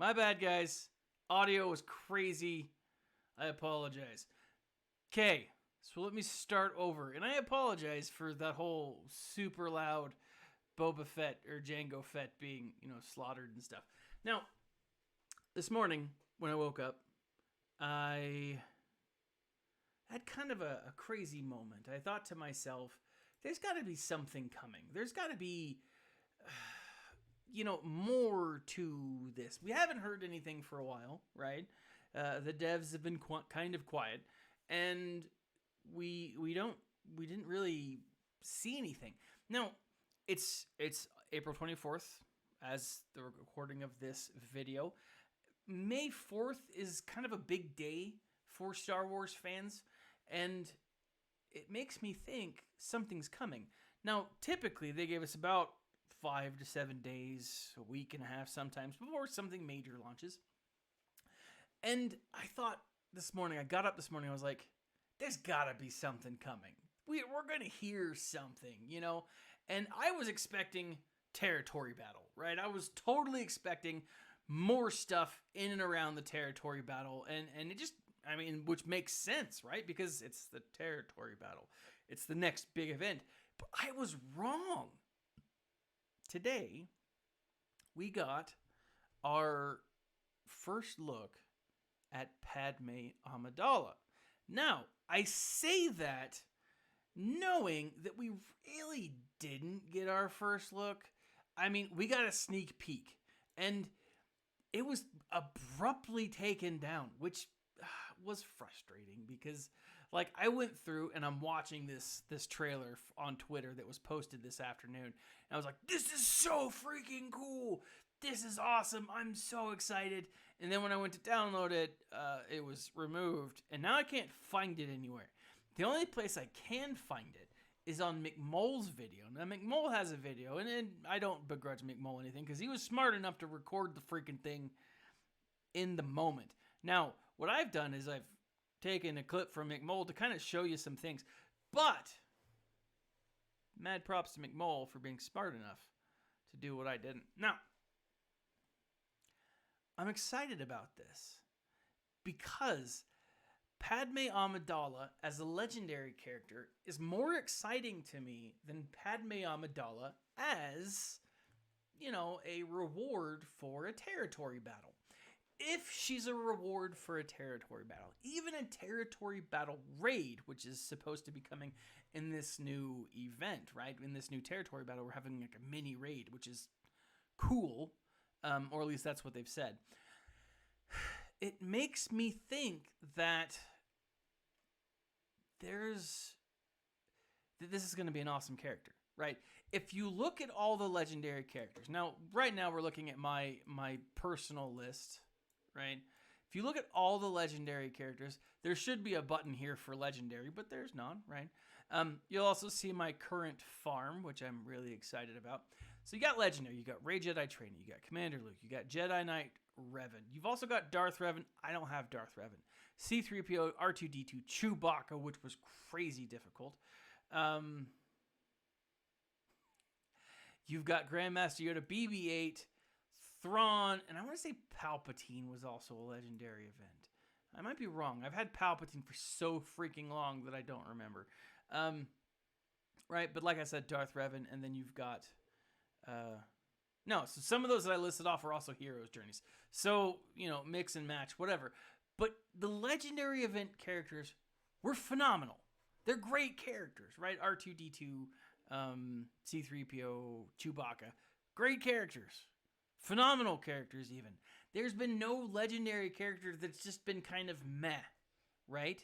My bad, guys. Audio was crazy. I apologize. Okay, so let me start over. And I apologize for that whole super loud Boba Fett or Jango Fett being, slaughtered and stuff. Now, this morning when I woke up, I had kind of a crazy moment. I thought to myself, there's got to be something coming. There's got to be, more to this. We haven't heard anything for a while, right? The devs have been kind of quiet, and we didn't really see anything. Now, it's April 24th as the recording of this video. May 4th is kind of a big day for Star Wars fans, and it makes me think something's coming. Now, typically, they gave us about 5 to 7 days, a week and a half sometimes, before something major launches. And I thought I got up this morning, I was like, there's gotta be something coming. We're gonna hear something, And I was expecting territory battle, right? I was totally expecting more stuff in and around the territory battle, and it just, which makes sense, right? Because it's the territory battle. It's the next big event. But I was wrong. Today, we got our first look at Padme Amidala. Now, I say that knowing that we really didn't get our first look. We got a sneak peek, and it was abruptly taken down, which was frustrating because, I went through and I'm watching this trailer on Twitter that was posted this afternoon, and I was like, this is so freaking cool. This is awesome. I'm so excited. And then when I went to download it, it was removed, and now I can't find it anywhere. The only place I can find it is on McMole's video. Now, McMole has a video, and I don't begrudge McMole anything because he was smart enough to record the freaking thing in the moment. Now, what I've done is I've taken a clip from McMole to kind of show you some things, but mad props to McMole for being smart enough to do what I didn't. Now, I'm excited about this because Padme Amidala as a legendary character is more exciting to me than Padme Amidala as, a reward for a territory battle. If she's a reward for a territory battle, even a territory battle raid, which is supposed to be coming in this new event, right? In this new territory battle, we're having a mini raid, which is cool, or at least that's what they've said. It makes me think that this is going to be an awesome character, right? If you look at all the legendary characters, right now we're looking at my personal list, right? If you look at all the legendary characters, there should be a button here for legendary, but there's none, right? You'll also see my current farm, which I'm really excited about. So you got legendary, you got Rey Jedi Training, you got Commander Luke, you got Jedi Knight Revan. You've also got Darth Revan. I don't have Darth Revan. C-3PO, R2-D2, Chewbacca, which was crazy difficult. You've got Grandmaster Yoda, BB-8, Thrawn, and I want to say Palpatine was also a legendary event. I might be wrong. I've had Palpatine for so freaking long that I don't remember. Right, but like I said, Darth Revan, and then you've got... so some of those that I listed off are also heroes' journeys. So, mix and match, whatever. But the legendary event characters were phenomenal. They're great characters, right? R2-D2, C-3PO, Chewbacca. Great characters. Phenomenal characters, even. There's been no legendary character that's just been kind of meh, right?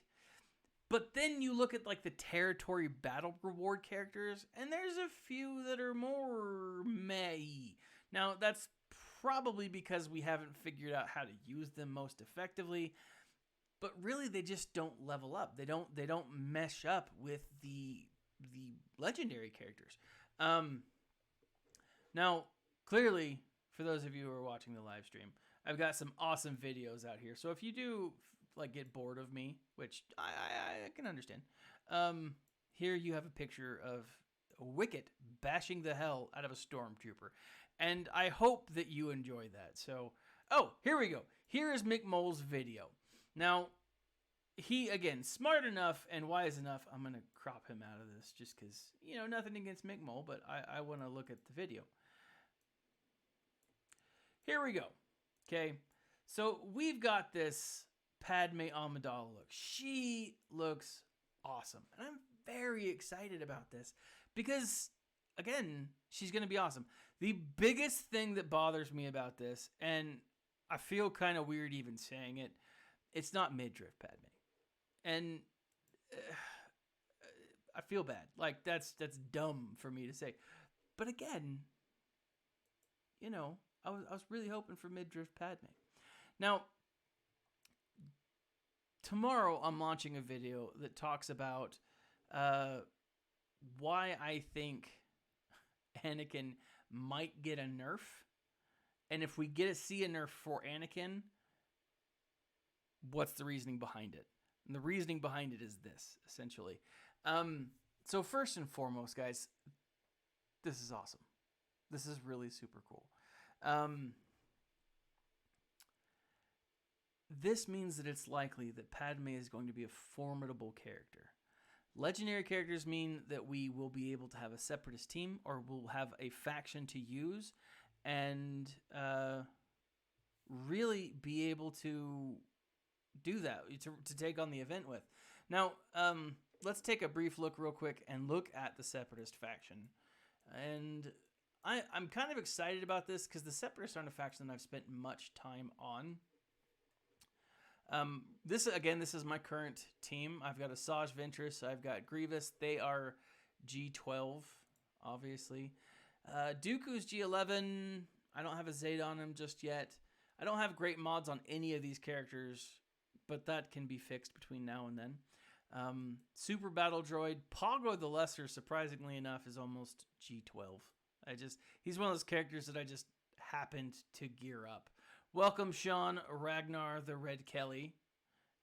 But then you look at the territory battle reward characters, and there's a few that are more meh. Now, that's probably because we haven't figured out how to use them most effectively, but really they just don't level up. They don't mesh up with the legendary characters. Now, clearly, for those of you who are watching the live stream, I've got some awesome videos out here. So if you do get bored of me, which I can understand, here you have a picture of Wicket bashing the hell out of a stormtrooper, and I hope that you enjoy that. So Oh, here we go. Here is Mick Mole's video. Now, he, again, smart enough and wise enough. I'm going to crop him out of this just because, nothing against Mick Mole, but I want to look at the video. Here we go. Okay. So we've got this Padme Amidala look. She looks awesome. And I'm very excited about this because, again, she's going to be awesome. The biggest thing that bothers me about this, and I feel kind of weird even saying it, it's not midriff Padme. And I feel bad. Like, that's dumb for me to say. But again, I was really hoping for midriff Padme. Now, tomorrow I'm launching a video that talks about why I think Anakin might get a nerf. And if we see a nerf for Anakin, what's the reasoning behind it? And the reasoning behind it is this, essentially. So first and foremost, guys, this is awesome. This is really super cool. This means that it's likely that Padme is going to be a formidable character. Legendary characters mean that we will be able to have a separatist team, or we'll have a faction to use, and really be able to do that, to take on the event with. Now, let's take a brief look real quick and look at the Separatist Faction. And I'm kind of excited about this because the Separatists aren't a faction that I've spent much time on. This is my current team. I've got Asajj Ventress. I've got Grievous. They are G12, obviously. Dooku's G11. I don't have a Zeta on him just yet. I don't have great mods on any of these characters, but that can be fixed between now and then. Super Battle Droid. Pogo the Lesser, surprisingly enough, is almost G12. He's one of those characters that I just happened to gear up. Welcome, Sean, Ragnar, the Red Kelly,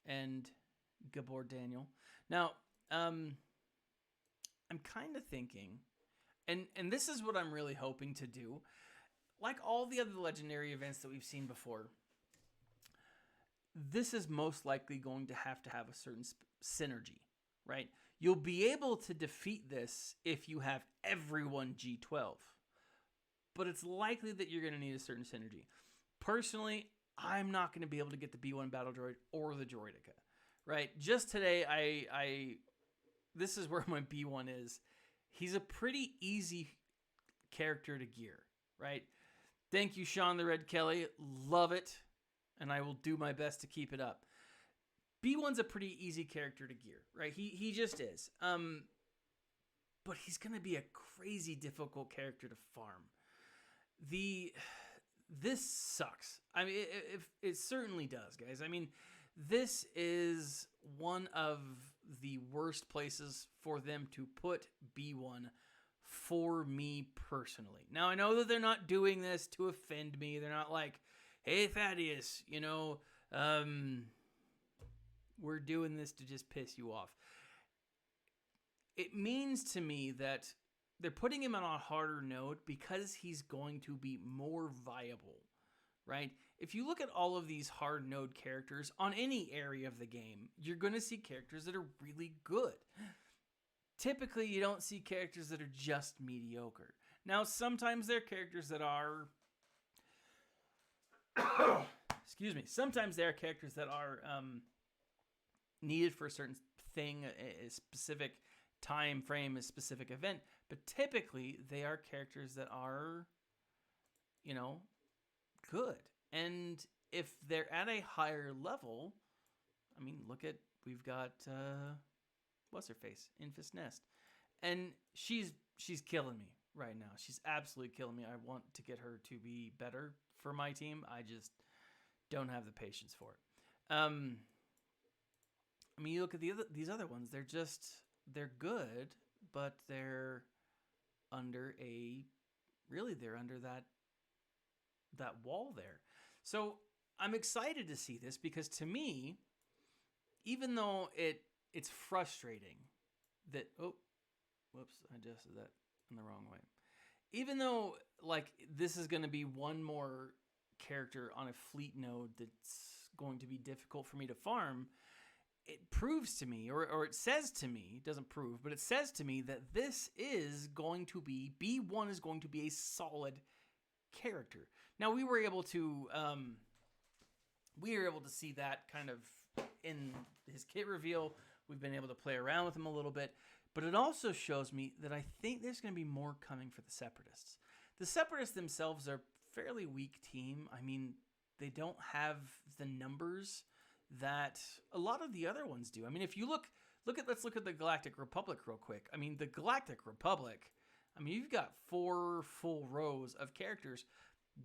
and Gabor Daniel. Now, I'm kind of thinking, and this is what I'm really hoping to do, like all the other legendary events that we've seen before, this is most likely going to have a certain synergy, right? You'll be able to defeat this if you have everyone G12, but it's likely that you're going to need a certain synergy. Personally, I'm not going to be able to get the B1 Battle Droid or the Droideka, right? Just today, this is where my B1 is. He's a pretty easy character to gear, right? Thank you, Sean the Red Kelly. Love it, and I will do my best to keep it up. B1's a pretty easy character to gear, right? He just is. But he's going to be a crazy difficult character to farm. This sucks. I mean, it certainly does, guys. I mean, this is one of the worst places for them to put B1 for me personally. Now, I know that they're not doing this to offend me. They're not like, hey, Thaddeus, we're doing this to just piss you off. It means to me that they're putting him on a harder node because he's going to be more viable, right? If you look at all of these hard node characters on any area of the game, you're going to see characters that are really good. Typically, you don't see characters that are just mediocre. Now, sometimes there are characters that are... excuse me. Sometimes there are characters that are needed for a certain thing, a specific time frame, a specific event. But typically, they are characters that are, good. And if they're at a higher level, I mean, we've got, what's her face? Infus Nest. And she's killing me right now. She's absolutely killing me. I want to get her to be better for my team. I just don't have the patience for it. I mean, you look at these other ones. They're good, but they're under that wall there. So I'm excited to see this because to me, even though it's frustrating that, whoops, I adjusted that in the wrong way. Even though this is going to be one more character on a fleet node that's going to be difficult for me to farm, it proves to me, or it says to me, it doesn't prove, but it says to me that this is going to be, B1 is going to be a solid character. Now, we were able to see that kind of in his kit reveal. We've been able to play around with him a little bit, but it also shows me that I think there's going to be more coming for the Separatists. The Separatists themselves are a fairly weak team. I mean, they don't have the numbers that a lot of the other ones do. I mean, if you let's look at the Galactic Republic real quick. I mean, the Galactic Republic, I mean, you've got 4 full rows of characters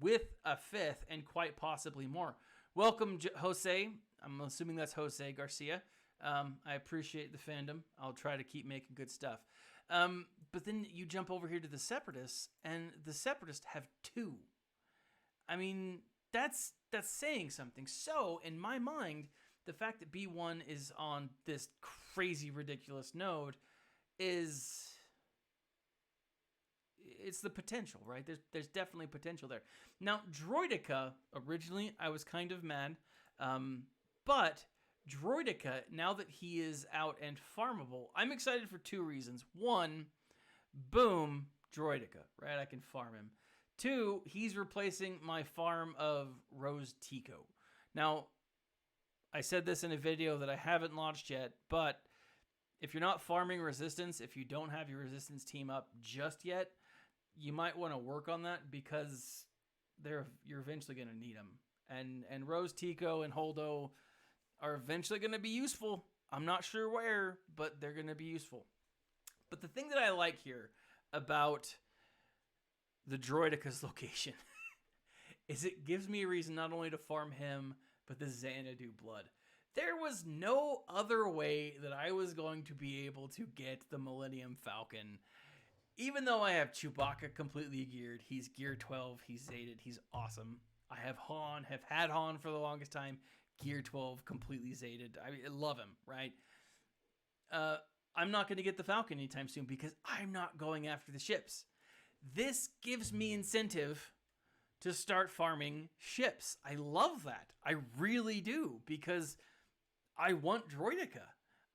with a 5th and quite possibly more. Welcome, Jose. I'm assuming that's Jose Garcia. I appreciate the fandom. I'll try to keep making good stuff. But then you jump over here to the Separatists, and the Separatists have 2. I mean, that's saying something. So, in my mind, the fact that B1 is on this crazy, ridiculous node it's the potential, right? There's definitely potential there. Now, Droideka, originally, I was kind of mad. But Droideka, now that he is out and farmable, I'm excited for 2 reasons. 1, boom, Droideka, right? I can farm him. 2, he's replacing my farm of Rose Tico. Now, I said this in a video that I haven't launched yet, but if you're not farming Resistance, if you don't have your Resistance team up just yet, you might want to work on that because you're eventually going to need them. And Rose Tico and Holdo are eventually going to be useful. I'm not sure where, but they're going to be useful. But the thing that I like here about the Droideka's location is it gives me a reason not only to farm him, but the Xanadu blood. There was no other way that I was going to be able to get the Millennium Falcon. Even though I have Chewbacca completely geared, he's gear 12, he's zated, he's awesome. I have had Han for the longest time, gear 12, completely zated. I love him, right? I'm not going to get the Falcon anytime soon because I'm not going after the ships. This gives me incentive to start farming ships. I love that. I really do because I want Droideka.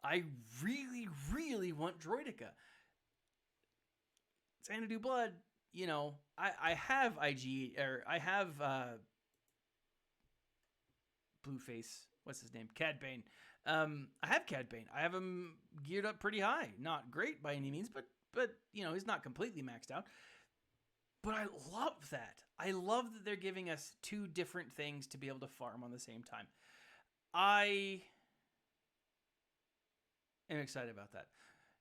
I really, really want Droideka. Xanadu blood, you know, I have Blueface. What's his name? Cad Bane. I have Cad Bane. I have him geared up pretty high. Not great by any means, but you know, he's not completely maxed out. But I love that. I love that they're giving us 2 different things to be able to farm on the same time. I am excited about that.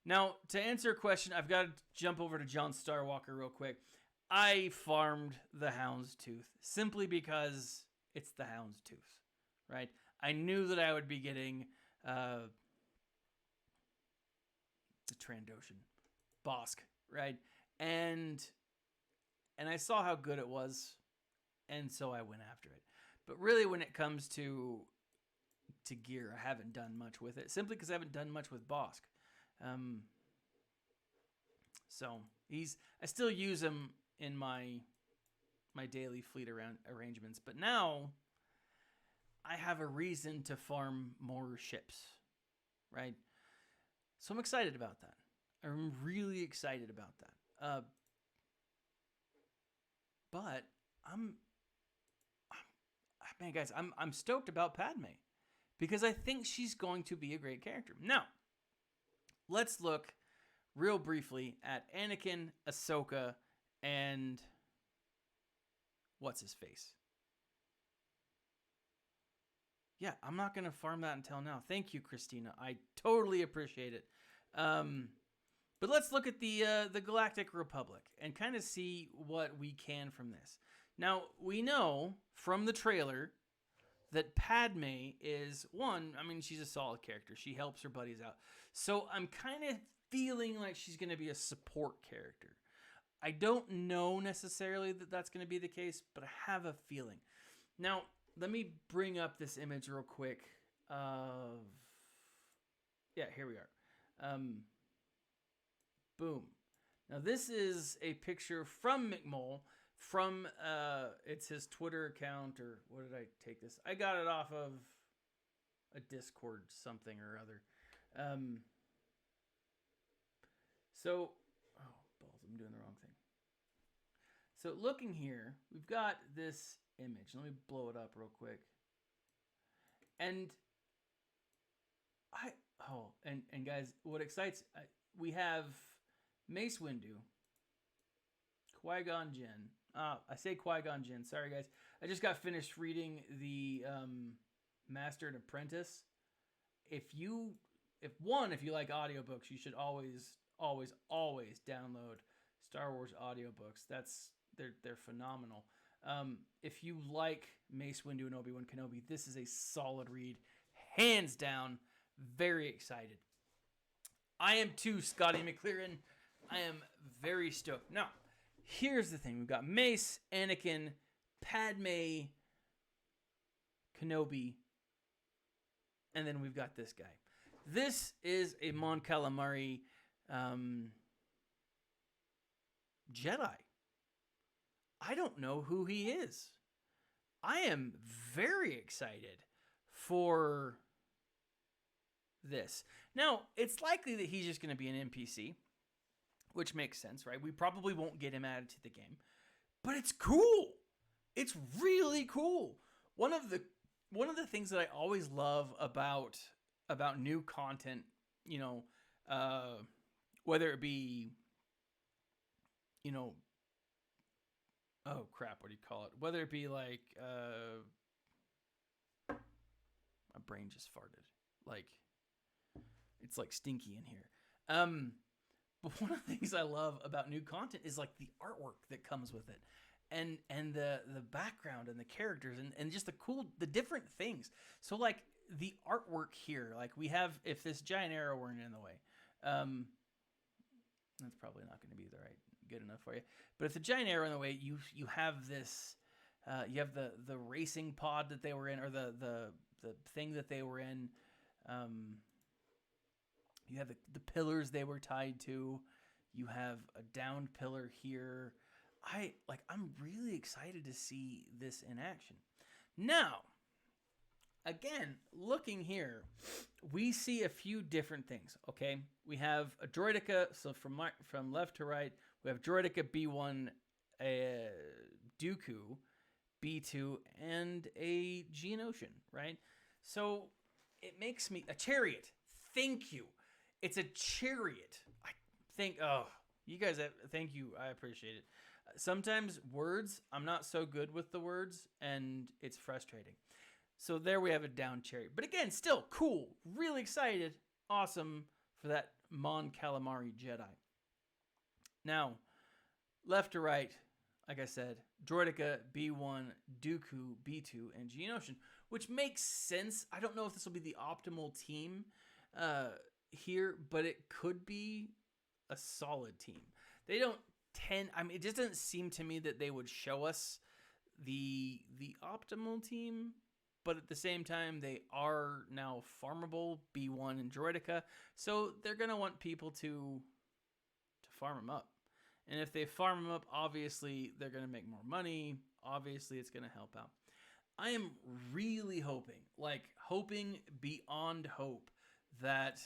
Now, to answer a question, I've got to jump over to John Starwalker real quick. I farmed the Houndstooth simply because it's the Houndstooth, right? I knew that I would be getting the Trandoshan, Bosk, right? And I saw how good it was, and so I went after it. But really, when it comes to gear, I haven't done much with it, simply because I haven't done much with Bosk. So I still use him in my daily fleet arrangements, but now I have a reason to farm more ships, right? So I'm excited about that. I'm really excited about that. But man, guys, I'm stoked about Padme because I think she's going to be a great character. Now, let's look real briefly at Anakin, Ahsoka, and what's his face? Yeah, I'm not going to farm that until now. Thank you, Christina. I totally appreciate it. But let's look at the Galactic Republic and kind of see what we can from this. Now, we know from the trailer that Padme is, she's a solid character. She helps her buddies out. So I'm kind of feeling like she's going to be a support character. I don't know necessarily that that's going to be the case, but I have a feeling. Now, let me bring up this image real quick of... Yeah, here we are. Boom. Now, this is a picture from McMull from it's his Twitter account, or what did I take this? I got it off of a Discord something or other. So, oh balls, I'm doing the wrong thing. So looking here, we've got this image. Let me blow it up real quick. And and guys, what excites, we have Mace Windu, Qui-Gon Jinn. I say Qui-Gon Jinn. Sorry, guys. I just got finished reading the Master and Apprentice. If you like audiobooks, you should always download Star Wars audiobooks. They're phenomenal. If you like Mace Windu and Obi-Wan Kenobi, this is a solid read, hands down. Very excited. I am too, Scotty McLaren. I am very stoked. Now, here's the thing. We've got Mace, Anakin, Padme, Kenobi, and then we've got this guy. This is a Mon Calamari Jedi. I don't know who he is. I am very excited for this. Now, it's likely that he's just going to be an NPC, which makes sense, right? We probably won't get him added to the game, but it's cool. It's really cool. One of the things that I always love about new content, whether it be, oh crap, what do you call it? Whether it be like, my brain just farted. Like, it's like stinky in here. But one of the things I love about new content is like the artwork that comes with it, and the background and the characters and just the different things. So like the artwork here, like we have, if this giant arrow weren't in the way, that's probably not going to be good enough for you. But if the giant arrow in the way, you have this, you have the racing pod that they were in, or the thing that they were in. You have the pillars they were tied to. You have a downed pillar here. I'm really excited to see this in action. Now, again, looking here, we see a few different things, okay? We have a droideka, so from left to right, we have droideka B1, a Dooku B2, and a Geonosian, right? So it makes me a chariot. Thank you. It's a chariot. I think, you guys, thank you. I appreciate it. Sometimes words, I'm not so good with the words, and it's frustrating. So there we have a down chariot. But again, still cool. Really excited. Awesome for that Mon Calamari Jedi. Now, left to right, like I said, droideka B1, Dooku B2, and Geonosian, which makes sense. I don't know if this will be the optimal team here, but it could be a solid team. They don't it just doesn't seem to me that they would show us the optimal team, but at the same time, they are now farmable, B1 and droideka, so they're going to want people to farm them up. And if they farm them up, obviously, they're going to make more money. Obviously, it's going to help out. I am really hoping beyond hope that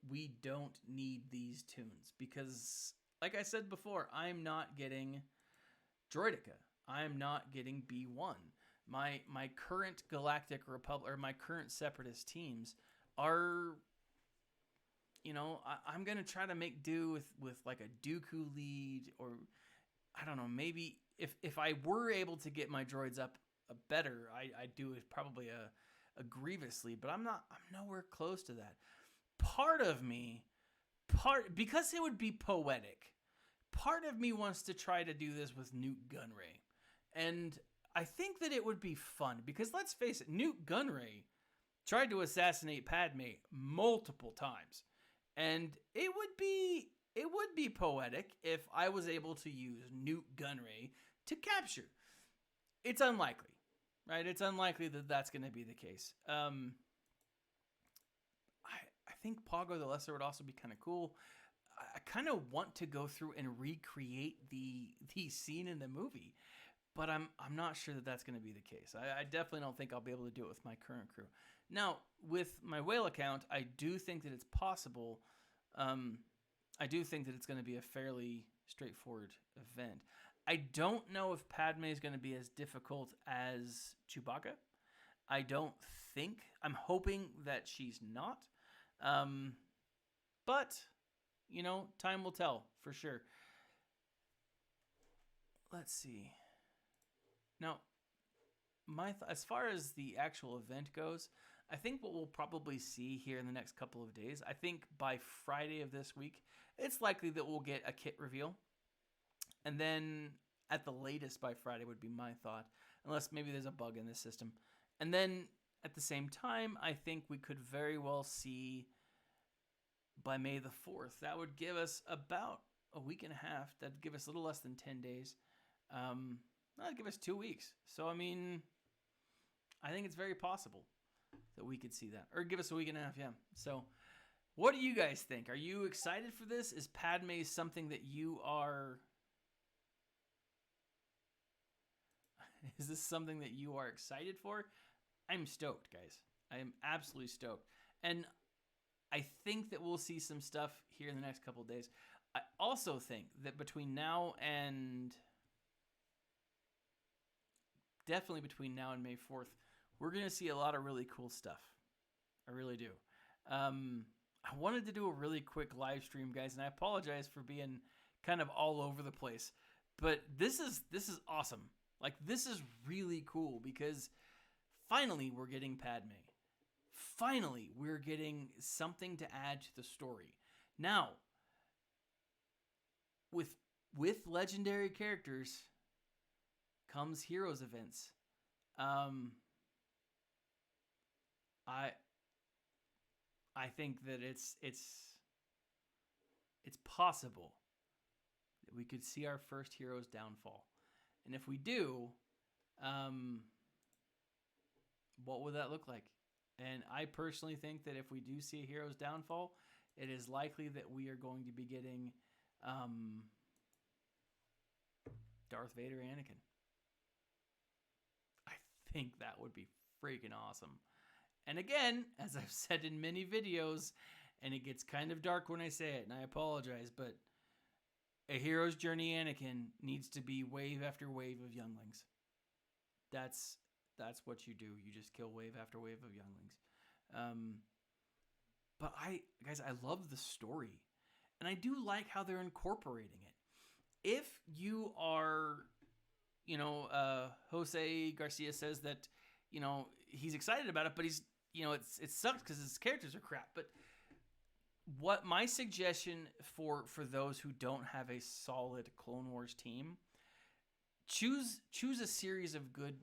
we don't need these tunes, because like I said before, I'm not getting droideka. I'm not getting B1. My current Galactic Republic, or my current Separatist teams are, I'm going to try to make do with like a Dooku lead, or I don't know, maybe if I were able to get my droids up better, I'd do probably a Grievous lead, but I'm nowhere close to that. Because it would be poetic, part of me wants to try to do this with Nute Gunray. And I think that it would be fun, because let's face it, Nute Gunray tried to assassinate Padme multiple times. And it would be poetic if I was able to use Nute Gunray to capture. It's unlikely, right? It's unlikely that that's going to be the case. I think Pogo the Lesser would also be kind of cool. I kind of want to go through and recreate the scene in the movie, but I'm not sure that that's going to be the case. I definitely don't think I'll be able to do it with my current crew. Now, with my whale account, I do think that it's possible. I do think that it's going to be a fairly straightforward event. I don't know if Padme is going to be as difficult as Chewbacca. I don't think. I'm hoping that she's not. But, you know, time will tell for sure. Let's see. Now, as far as the actual event goes, I think what we'll probably see here in the next couple of days, I think by Friday of this week, it's likely that we'll get a kit reveal. And then at the latest by Friday would be my thought, unless maybe there's a bug in this system. And then at the same time, I think we could very well see by May the 4th. That would give us about a week and a half. That'd give us a little less than 10 days. That'd give us 2 weeks. So, I mean, I think it's very possible that we could see that. Or give us a week and a half, yeah. So, what do you guys think? Are you excited for this? Is Padme something that you are... Is this something that you are excited for? I'm stoked, guys. I am absolutely stoked. And I think that we'll see some stuff here in the next couple of days. I also think that between now and... Definitely between now and May 4th, we're going to see a lot of really cool stuff. I really do. I wanted to do a really quick live stream, guys, and I apologize for being kind of all over the place. But this is awesome. Like, this is really cool because finally we're getting Padme. Finally, we're getting something to add to the story. Now, with legendary characters comes heroes events. I think that it's possible that we could see our first hero's downfall. And if we do, what would that look like? And I personally think that if we do see a hero's downfall, it is likely that we are going to be getting Darth Vader Anakin. I think that would be freaking awesome. And again, as I've said in many videos, and it gets kind of dark when I say it, and I apologize, but a hero's journey Anakin needs to be wave after wave of younglings. That's what you do. You just kill wave after wave of younglings. But guys, I love the story. And I do like how they're incorporating it. If you are, Jose Garcia says that, he's excited about it, but he's, it sucks because his characters are crap. But what my suggestion for those who don't have a solid Clone Wars team, choose a series of good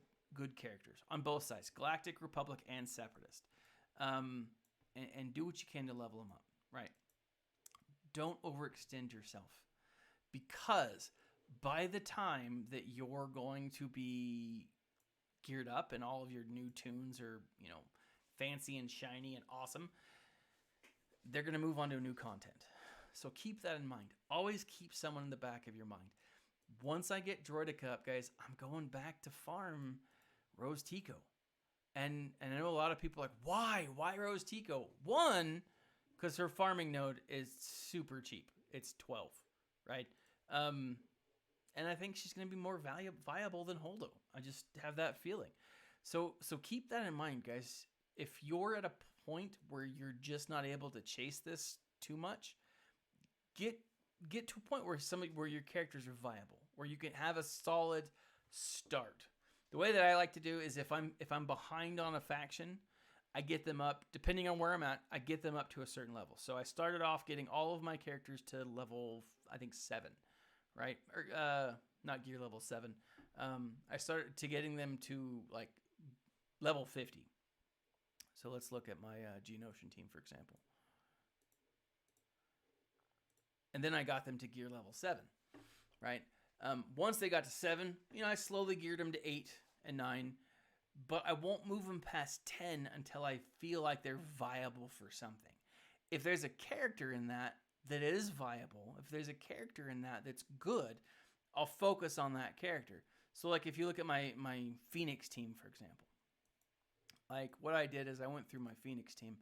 characters on both sides, Galactic, Republic, and Separatist, and do what you can to level them up. Right? Don't overextend yourself, because by the time that you're going to be geared up and all of your new tunes are, fancy and shiny and awesome, they're going to move on to new content. So keep that in mind. Always keep someone in the back of your mind. Once I get Droidica up, guys, I'm going back to farm Rose Tico. And I know a lot of people are like, why? Why Rose Tico? One, because her farming node is super cheap. It's 12, right? And I think she's going to be more viable than Holdo. I just have that feeling. So keep that in mind, guys. If you're at a point where you're just not able to chase this too much, get to a point where your characters are viable, where you can have a solid start. The way that I like to do is if I'm behind on a faction, I get them up, depending on where I'm at, I get them up to a certain level. So I started off getting all of my characters to level, I think 7, right? Or not gear level 7. I started to getting them to like level 50. So let's look at my Geonosian team, for example. And then I got them to gear level 7, right? Once they got to 7, I slowly geared them to 8 and 9, but I won't move them past 10 until I feel like they're viable for something. If there's a character in that that is viable, if there's a character in that that's good, I'll focus on that character. So like if you look at my Phoenix team, for example, like what I did is I went through my Phoenix team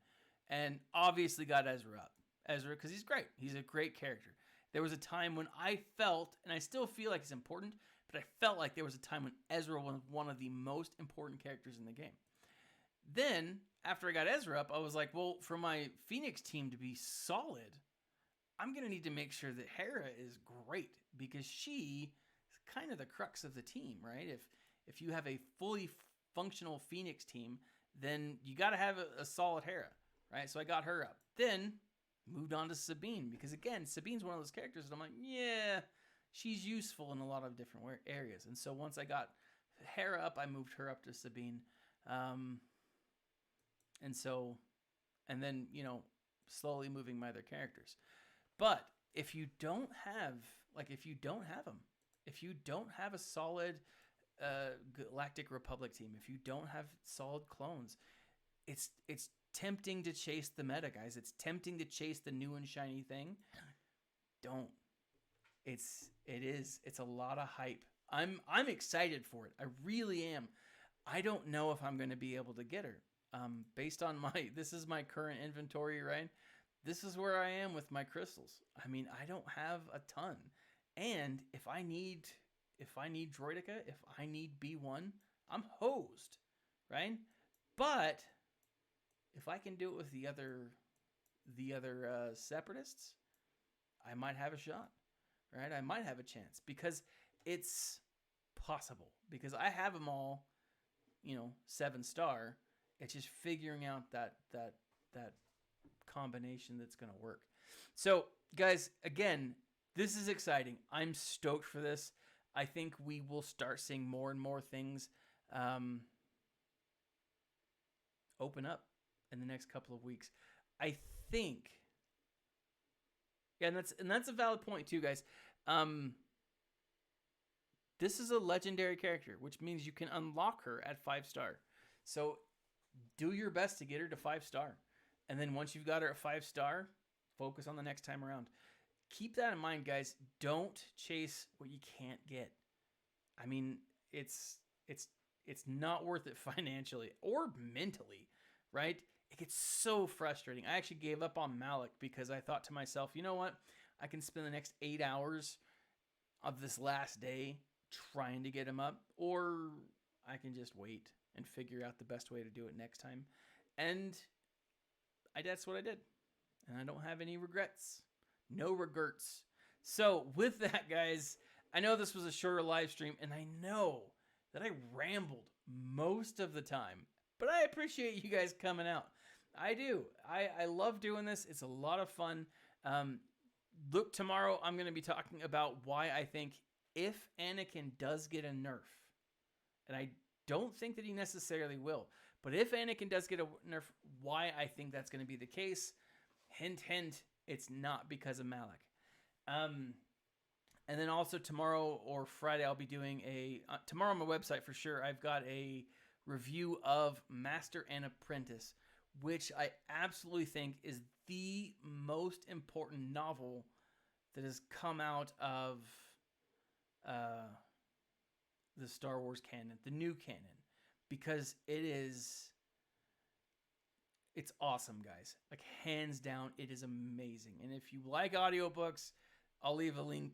and obviously got Ezra up. Ezra, because he's great. He's a great character. There was a time when I felt, and I still feel like it's important, but I felt like there was a time when Ezra was one of the most important characters in the game. Then, after I got Ezra up, I was like, well, for my Phoenix team to be solid, I'm going to need to make sure that Hera is great, because she is kind of the crux of the team, right? If you have a fully functional Phoenix team, then you got to have a solid Hera, right? So I got her up. Then moved on to Sabine, because again, Sabine's one of those characters that I'm like, yeah, she's useful in a lot of different areas. And so once I got Hera up, I moved her up to Sabine. And then, you know, slowly moving my other characters. But if you don't have them, if you don't have a solid Galactic Republic team, if you don't have solid clones, it's tempting to chase the meta, guys. It's tempting to chase the new and shiny thing. Don't. It's a lot of hype. I'm excited for it. I really am. I don't know if I'm going to be able to get her. Based on this is my current inventory, right? This is where I am with my crystals. I mean, I don't have a ton. And if I need Droideka, if I need B1, I'm hosed, right? But if I can do it with the other Separatists, I might have a shot, right? I might have a chance, because it's possible, because I have them all, 7-star. It's just figuring out that combination that's going to work. So, guys, again, this is exciting. I'm stoked for this. I think we will start seeing more and more things open up in the next couple of weeks. I think, yeah, and that's a valid point too, guys. This is a legendary character, which means you can unlock her at 5-star. So do your best to get her to 5-star. And then once you've got her at 5-star, focus on the next time around. Keep that in mind, guys. Don't chase what you can't get. I mean, it's not worth it financially or mentally, right? It gets so frustrating. I actually gave up on Malik because I thought to myself, you know what? I can spend the next 8 hours of this last day trying to get him up, or I can just wait and figure out the best way to do it next time. And that's what I did. And I don't have any regrets. No regrets. So with that, guys, I know this was a shorter live stream, and I know that I rambled most of the time, but I appreciate you guys coming out. I do. I love doing this. It's a lot of fun. Look, tomorrow I'm going to be talking about why I think if Anakin does get a nerf, and I don't think that he necessarily will, but if Anakin does get a nerf, why I think that's going to be the case. Hint, hint, it's not because of Malik. And then also tomorrow or Friday, I'll be doing tomorrow on my website for sure, I've got a review of Master and Apprentice, which I absolutely think is the most important novel that has come out of the Star Wars canon, the new canon, because it's awesome, guys. Like, hands down, it is amazing. And if you like audiobooks, I'll leave a link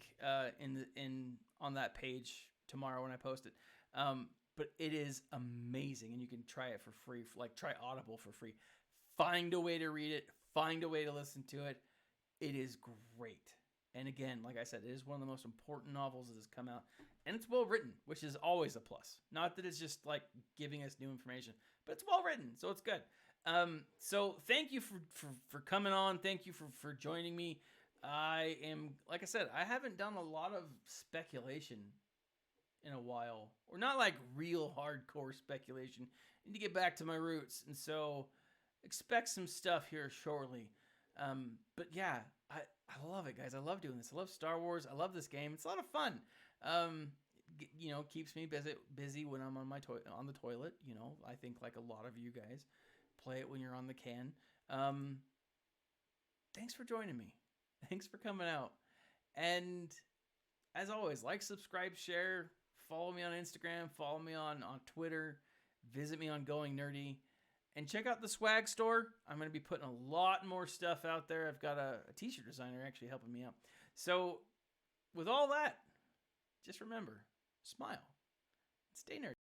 on that page tomorrow when I post it. But it is amazing, and you can try it for free. Try Audible for free. Find a way to read it. Find a way to listen to it. It is great. And again, like I said, it is one of the most important novels that has come out. And it's well written, which is always a plus. Not that it's just like giving us new information, but it's well written, so it's good. So thank you for coming on. Thank you for joining me. I am, like I said, I haven't done a lot of speculation in a while, or not like real hardcore speculation. I need to get back to my roots, and so expect some stuff here shortly. But yeah, I love it, guys. I love doing this. I love Star Wars. I love this game. It's a lot of fun. Keeps me busy when I'm on the toilet. I think like a lot of you guys play it when you're on the can. Thanks for joining me. Thanks for coming out. And as always, like, subscribe, share, follow me on Instagram, follow me on Twitter, visit me on Going Nerdy, and check out the swag store. I'm going to be putting a lot more stuff out there. I've got a t-shirt designer actually helping me out. So with all that, just remember, smile, stay nerdy.